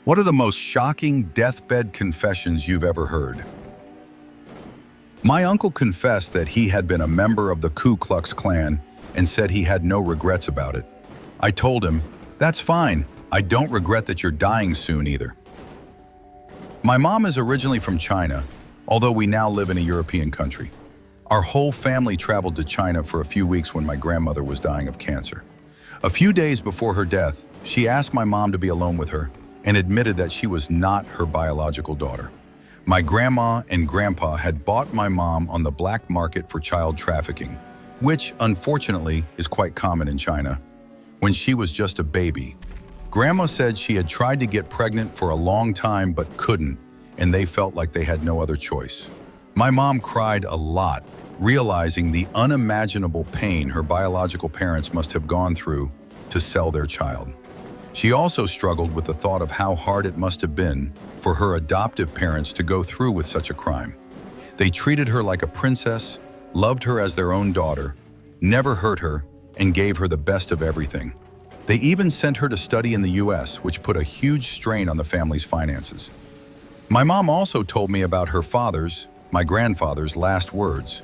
What are the most shocking deathbed confessions you've ever heard? My uncle confessed that he had been a member of the Ku Klux Klan and said he had no regrets about it. I told him, "That's fine. I don't regret that you're dying soon either." My mom is originally from China, although we now live in a European country. Our whole family traveled to China for a few weeks when my grandmother was dying of cancer. A few days before her death, she asked my mom to be alone with her and admitted that she was not her biological daughter. My grandma and grandpa had bought my mom on the black market for child trafficking, which unfortunately is quite common in China, when she was just a baby. Grandma said she had tried to get pregnant for a long time but couldn't, and they felt like they had no other choice. My mom cried a lot, realizing the unimaginable pain her biological parents must have gone through to sell their child. She also struggled with the thought of how hard it must have been for her adoptive parents to go through with such a crime. They treated her like a princess, loved her as their own daughter, never hurt her, and gave her the best of everything. They even sent her to study in the US, which put a huge strain on the family's finances. My mom also told me about her father's, my grandfather's, last words.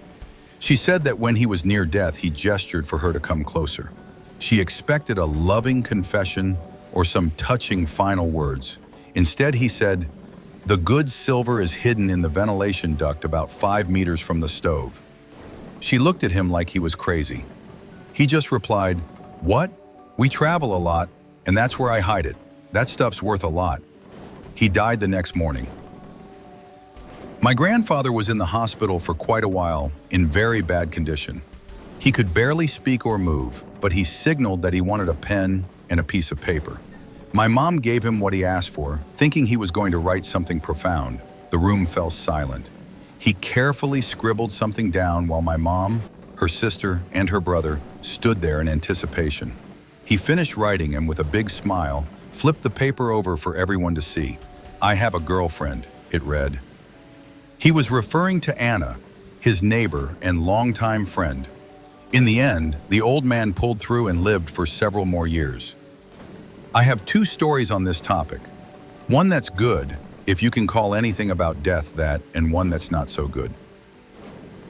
She said that when he was near death, he gestured for her to come closer. She expected a loving confession or some touching final words. Instead, he said, "The good silver is hidden in the ventilation duct about 5 meters from the stove." She looked at him like he was crazy. He just replied, "What? We travel a lot, and that's where I hide it. That stuff's worth a lot." He died the next morning. My grandfather was in the hospital for quite a while in very bad condition. He could barely speak or move, but he signaled that he wanted a pen and a piece of paper. My mom gave him what he asked for, thinking he was going to write something profound. The room fell silent. He carefully scribbled something down while my mom, her sister, and her brother stood there in anticipation. He finished writing and with a big smile, flipped the paper over for everyone to see. "I have a girlfriend," it read. He was referring to Anna, his neighbor and longtime friend. In the end, the old man pulled through and lived for several more years. I have 2 stories on this topic. One that's good, if you can call anything about death that, and one that's not so good.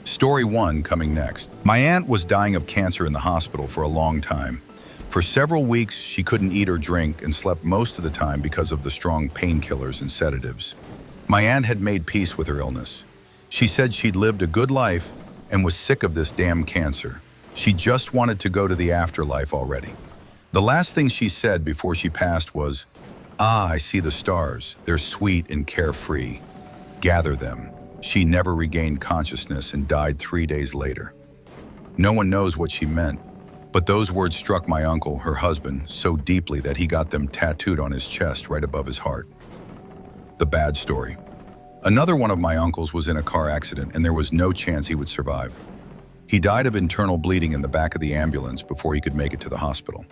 Story 1 coming next. My aunt was dying of cancer in the hospital for a long time. For several weeks, she couldn't eat or drink and slept most of the time because of the strong painkillers and sedatives. My aunt had made peace with her illness. She said she'd lived a good life and was sick of this damn cancer. She just wanted to go to the afterlife already. The last thing she said before she passed was, "Ah, I see the stars. They're sweet and carefree. Gather them." She never regained consciousness and died 3 days later. No one knows what she meant, but those words struck my uncle, her husband, so deeply that he got them tattooed on his chest right above his heart. The bad story. Another one of my uncles was in a car accident and there was no chance he would survive. He died of internal bleeding in the back of the ambulance before he could make it to the hospital.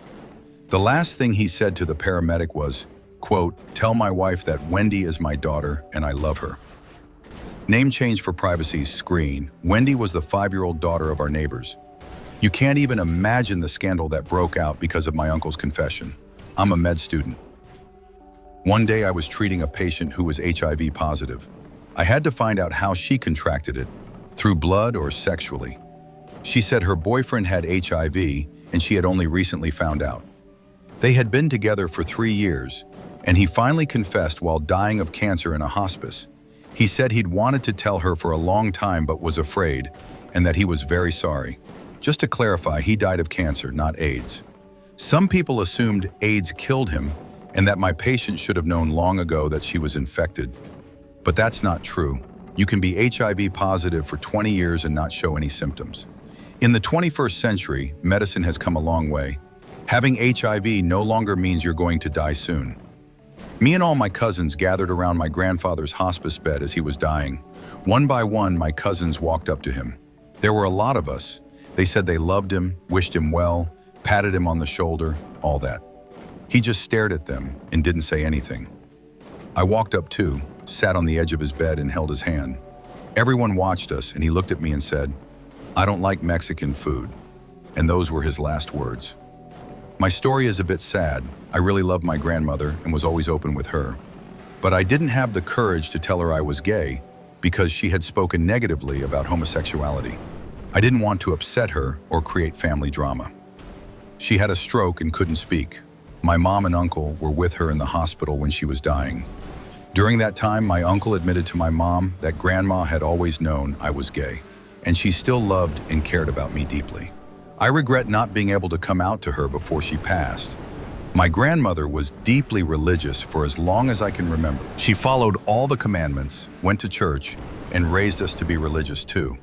The last thing he said to the paramedic was, quote, "Tell my wife that Wendy is my daughter and I love her." Name change for privacy's screen. Wendy was the 5-year-old daughter of our neighbors. You can't even imagine the scandal that broke out because of my uncle's confession. I'm a med student. One day I was treating a patient who was HIV positive. I had to find out how she contracted it, through blood or sexually. She said her boyfriend had HIV and she had only recently found out. They had been together for 3 years, and he finally confessed while dying of cancer in a hospice. He said he'd wanted to tell her for a long time but was afraid, and that he was very sorry. Just to clarify, he died of cancer, not AIDS. Some people assumed AIDS killed him, and that my patient should have known long ago that she was infected. But that's not true. You can be HIV positive for 20 years and not show any symptoms. In the 21st century, medicine has come a long way. Having HIV no longer means you're going to die soon. Me and all my cousins gathered around my grandfather's hospice bed as he was dying. One by one, my cousins walked up to him. There were a lot of us. They said they loved him, wished him well, patted him on the shoulder, all that. He just stared at them and didn't say anything. I walked up too, sat on the edge of his bed and held his hand. Everyone watched us and he looked at me and said, "I don't like Mexican food." And those were his last words. My story is a bit sad. I really loved my grandmother and was always open with her. But I didn't have the courage to tell her I was gay because she had spoken negatively about homosexuality. I didn't want to upset her or create family drama. She had a stroke and couldn't speak. My mom and uncle were with her in the hospital when she was dying. During that time, my uncle admitted to my mom that grandma had always known I was gay, and she still loved and cared about me deeply. I regret not being able to come out to her before she passed. My grandmother was deeply religious for as long as I can remember. She followed all the commandments, went to church, and raised us to be religious too.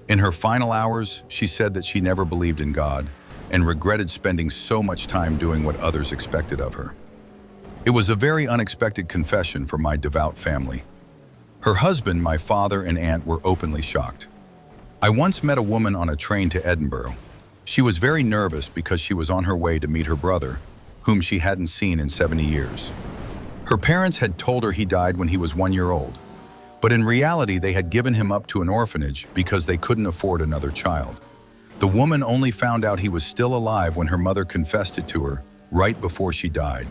In her final hours, she said that she never believed in God and regretted spending so much time doing what others expected of her. It was a very unexpected confession for my devout family. Her husband, my father, and aunt were openly shocked. I once met a woman on a train to Edinburgh. She was very nervous because she was on her way to meet her brother, whom she hadn't seen in 70 years. Her parents had told her he died when he was 1 year old, but in reality they had given him up to an orphanage because they couldn't afford another child. The woman only found out he was still alive when her mother confessed it to her right before she died.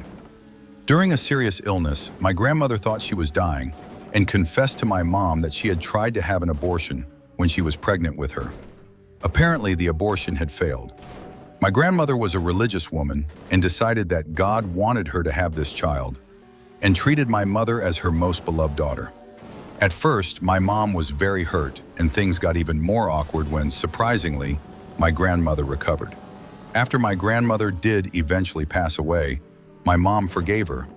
During a serious illness, my grandmother thought she was dying and confessed to my mom that she had tried to have an abortion when she was pregnant with her. Apparently, the abortion had failed. My grandmother was a religious woman and decided that God wanted her to have this child and treated my mother as her most beloved daughter. At first, my mom was very hurt and things got even more awkward when, surprisingly, my grandmother recovered. After my grandmother did eventually pass away, my mom forgave her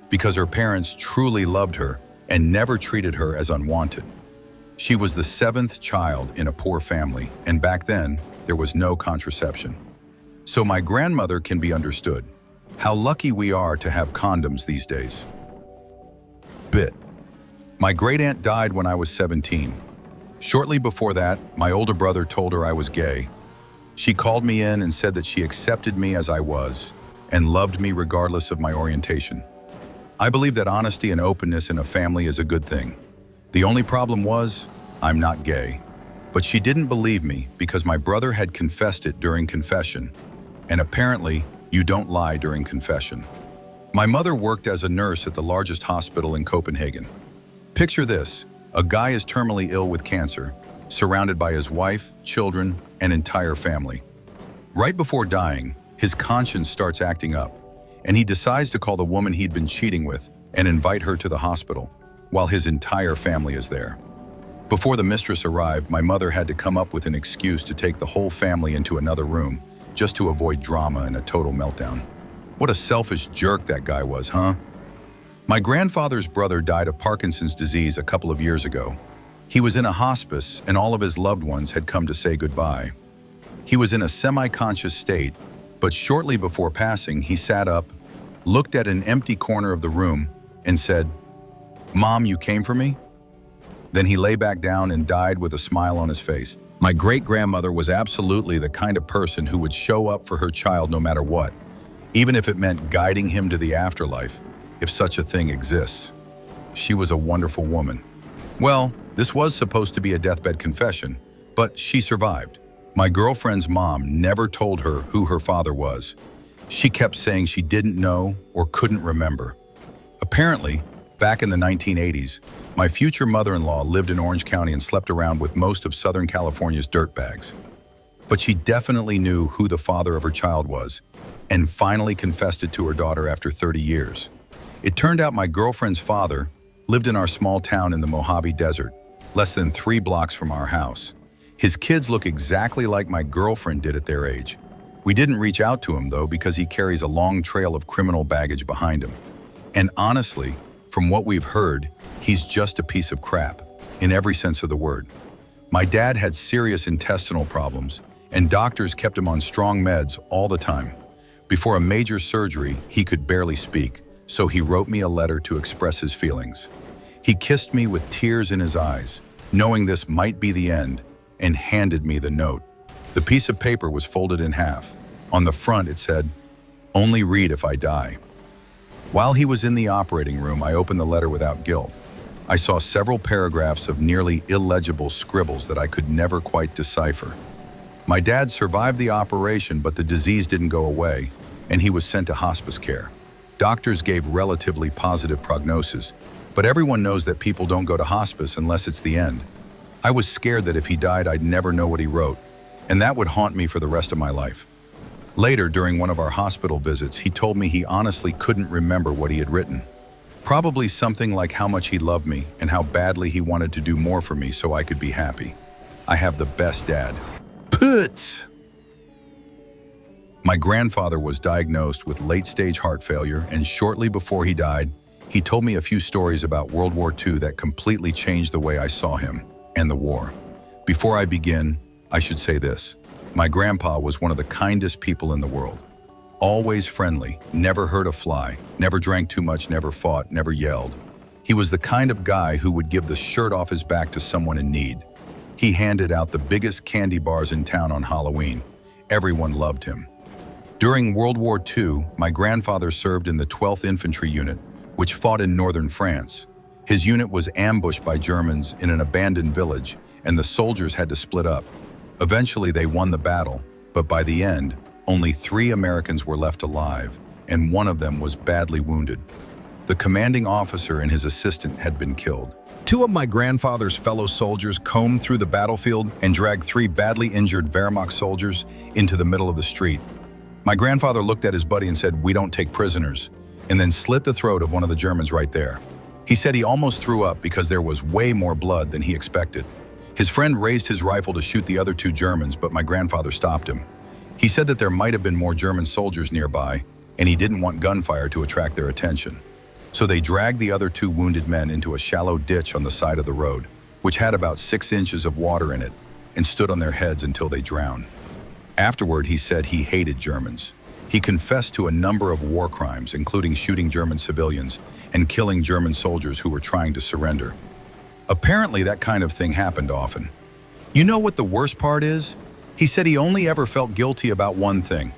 because her parents truly loved her and never treated her as unwanted. She was the 7th child in a poor family, and back then, there was no contraception. So my grandmother can be understood. How lucky we are to have condoms these days. Bit. My great-aunt died when I was 17. Shortly before that, my older brother told her I was gay. She called me in and said that she accepted me as I was and loved me regardless of my orientation. I believe that honesty and openness in a family is a good thing. The only problem was, I'm not gay. But she didn't believe me because my brother had confessed it during confession. And apparently, you don't lie during confession. My mother worked as a nurse at the largest hospital in Copenhagen. Picture this, a guy is terminally ill with cancer, surrounded by his wife, children, and entire family. Right before dying, his conscience starts acting up, and he decides to call the woman he'd been cheating with and invite her to the hospital, while his entire family is there. Before the mistress arrived, my mother had to come up with an excuse to take the whole family into another room, just to avoid drama and a total meltdown. What a selfish jerk that guy was, huh? My grandfather's brother died of Parkinson's disease a couple of years ago. He was in a hospice and all of his loved ones had come to say goodbye. He was in a semi-conscious state, but shortly before passing, he sat up, looked at an empty corner of the room, and said, "Mom, you came for me?" Then he lay back down and died with a smile on his face. My great-grandmother was absolutely the kind of person who would show up for her child no matter what, even if it meant guiding him to the afterlife, if such a thing exists. She was a wonderful woman. Well, this was supposed to be a deathbed confession, but she survived. My girlfriend's mom never told her who her father was. She kept saying she didn't know or couldn't remember. Apparently, back in the 1980s, my future mother-in-law lived in Orange County and slept around with most of Southern California's dirtbags. But she definitely knew who the father of her child was and finally confessed it to her daughter after 30 years. It turned out my girlfriend's father lived in our small town in the Mojave Desert, less than 3 blocks from our house. His kids look exactly like my girlfriend did at their age. We didn't reach out to him though because he carries a long trail of criminal baggage behind him. And honestly, from what we've heard, he's just a piece of crap, in every sense of the word. My dad had serious intestinal problems, and doctors kept him on strong meds all the time. Before a major surgery, he could barely speak, so he wrote me a letter to express his feelings. He kissed me with tears in his eyes, knowing this might be the end, and handed me the note. The piece of paper was folded in half. On the front it said, "Only read if I die." While he was in the operating room, I opened the letter without guilt. I saw several paragraphs of nearly illegible scribbles that I could never quite decipher. My dad survived the operation, but the disease didn't go away, and he was sent to hospice care. Doctors gave relatively positive prognosis, but everyone knows that people don't go to hospice unless it's the end. I was scared that if he died, I'd never know what he wrote, and that would haunt me for the rest of my life. Later, during one of our hospital visits, he told me he honestly couldn't remember what he had written. Probably something like how much he loved me and how badly he wanted to do more for me so I could be happy. I have the best dad. Put! My grandfather was diagnosed with late-stage heart failure, and shortly before he died, he told me a few stories about World War II that completely changed the way I saw him and the war. Before I begin, I should say this. My grandpa was one of the kindest people in the world. Always friendly, never hurt a fly, never drank too much, never fought, never yelled. He was the kind of guy who would give the shirt off his back to someone in need. He handed out the biggest candy bars in town on Halloween. Everyone loved him. During World War II, my grandfather served in the 12th Infantry Unit, which fought in northern France. His unit was ambushed by Germans in an abandoned village, and the soldiers had to split up. Eventually, they won the battle, but by the end, only 3 Americans were left alive, and one of them was badly wounded. The commanding officer and his assistant had been killed. 2 of my grandfather's fellow soldiers combed through the battlefield and dragged 3 badly injured Wehrmacht soldiers into the middle of the street. My grandfather looked at his buddy and said, "We don't take prisoners," and then slit the throat of one of the Germans right there. He said he almost threw up because there was way more blood than he expected. His friend raised his rifle to shoot the other 2 Germans, but my grandfather stopped him. He said that there might have been more German soldiers nearby, and he didn't want gunfire to attract their attention. So they dragged the other 2 wounded men into a shallow ditch on the side of the road, which had about 6 inches of water in it, and stood on their heads until they drowned. Afterward, he said he hated Germans. He confessed to a number of war crimes, including shooting German civilians and killing German soldiers who were trying to surrender. Apparently, that kind of thing happened often. You know what the worst part is? He said he only ever felt guilty about one thing.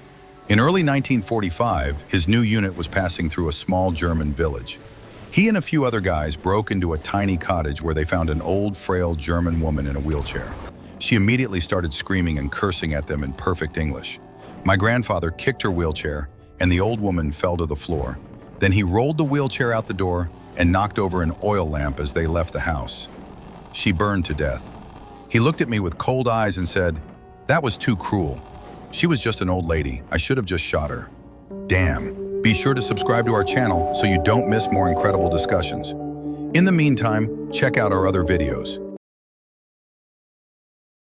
In early 1945, his new unit was passing through a small German village. He and a few other guys broke into a tiny cottage where they found an old, frail German woman in a wheelchair. She immediately started screaming and cursing at them in perfect English. My grandfather kicked her wheelchair, and the old woman fell to the floor. Then he rolled the wheelchair out the door and knocked over an oil lamp as they left the house. She burned to death. He looked at me with cold eyes and said, "That was too cruel. She was just an old lady. I should have just shot her." Damn. Be sure to subscribe to our channel so you don't miss more incredible discussions. In the meantime, check out our other videos.